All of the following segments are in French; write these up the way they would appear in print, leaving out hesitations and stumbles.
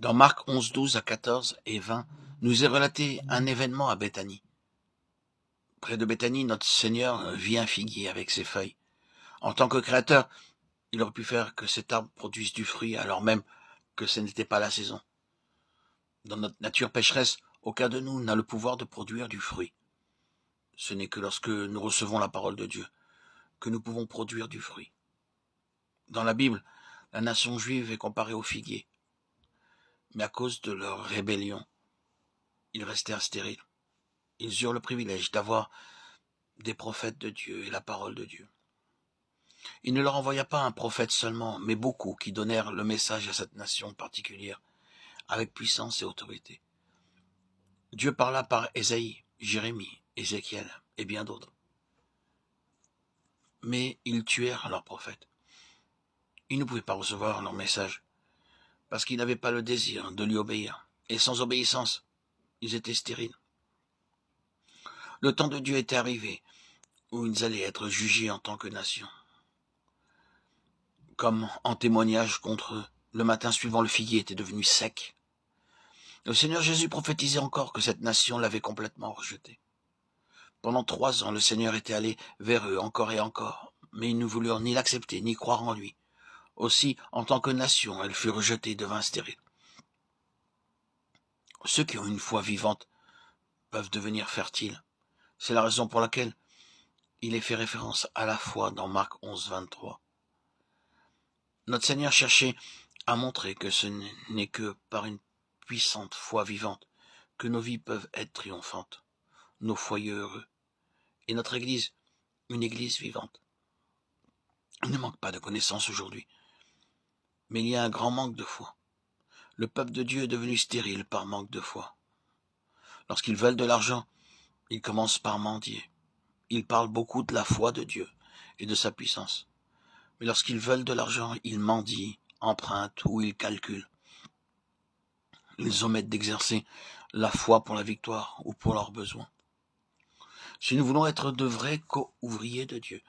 Dans Marc 11, 12 à 14 et 20, nous est relaté un événement à Béthanie. Près de Béthanie, notre Seigneur vit un figuier avec ses feuilles. En tant que créateur, il aurait pu faire que cet arbre produise du fruit alors même que ce n'était pas la saison. Dans notre nature pécheresse, aucun de nous n'a le pouvoir de produire du fruit. Ce n'est que lorsque nous recevons la parole de Dieu que nous pouvons produire du fruit. Dans la Bible, la nation juive est comparée au figuier. Mais à cause de leur rébellion, ils restèrent stériles. Ils eurent le privilège d'avoir des prophètes de Dieu et la parole de Dieu. Il ne leur envoya pas un prophète seulement, mais beaucoup qui donnèrent le message à cette nation particulière, avec puissance et autorité. Dieu parla par Ésaïe, Jérémie, Ézéchiel et bien d'autres. Mais ils tuèrent leurs prophètes. Ils ne pouvaient pas recevoir leur message, parce qu'ils n'avaient pas le désir de lui obéir. Et sans obéissance, ils étaient stériles. Le temps de Dieu était arrivé, où ils allaient être jugés en tant que nation. Comme en témoignage contre eux, le matin suivant, le figuier était devenu sec. Le Seigneur Jésus prophétisait encore que cette nation l'avait complètement rejeté. Pendant 3 ans, le Seigneur était allé vers eux encore et encore, mais ils ne voulurent ni l'accepter, ni croire en lui. Aussi, en tant que nation, elle fut rejetée et devint stérile. Ceux qui ont une foi vivante peuvent devenir fertiles. C'est la raison pour laquelle il est fait référence à la foi dans Marc 11, 23. Notre Seigneur cherchait à montrer que ce n'est que par une puissante foi vivante que nos vies peuvent être triomphantes, nos foyers heureux, et notre Église, une Église vivante. Il ne manque pas de connaissances aujourd'hui, mais il y a un grand manque de foi. Le peuple de Dieu est devenu stérile par manque de foi. Lorsqu'ils veulent de l'argent, ils commencent par mendier. Ils parlent beaucoup de la foi de Dieu et de sa puissance. Mais lorsqu'ils veulent de l'argent, ils mendient, empruntent ou ils calculent. Ils omettent d'exercer la foi pour la victoire ou pour leurs besoins. Si nous voulons être de vrais co-ouvriers de Dieu,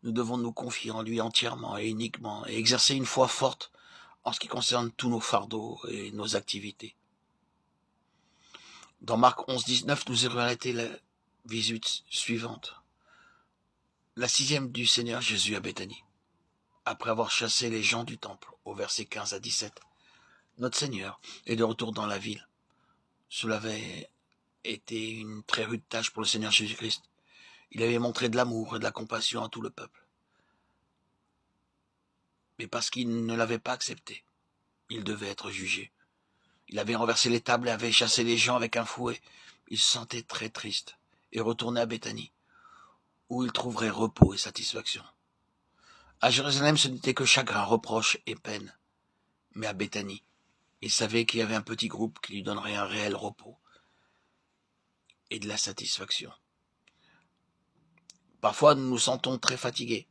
nous devons nous confier en lui entièrement et uniquement et exercer une foi forte en ce qui concerne tous nos fardeaux et nos activités. Dans Marc 11, 19, nous est relaté la visite suivante. La 6e du Seigneur Jésus à Béthanie. Après avoir chassé les gens du temple, au verset 15 à 17, notre Seigneur est de retour dans la ville. Cela avait été une très rude tâche pour le Seigneur Jésus-Christ. Il avait montré de l'amour et de la compassion à tout le peuple. Mais parce qu'il ne l'avait pas accepté, il devait être jugé. Il avait renversé les tables et avait chassé les gens avec un fouet. Il se sentait très triste et retournait à Béthanie, où il trouverait repos et satisfaction. À Jérusalem, ce n'était que chagrin, reproche et peine. Mais à Béthanie, il savait qu'il y avait un petit groupe qui lui donnerait un réel repos et de la satisfaction. Parfois, nous nous sentons très fatigués,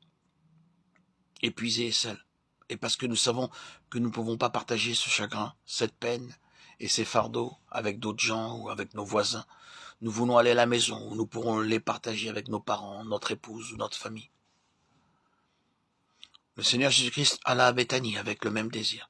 épuisés et seuls. Et parce que nous savons que nous ne pouvons pas partager ce chagrin, cette peine et ces fardeaux avec d'autres gens ou avec nos voisins, nous voulons aller à la maison où nous pourrons les partager avec nos parents, notre épouse ou notre famille. Le Seigneur Jésus-Christ alla à Béthanie avec le même désir.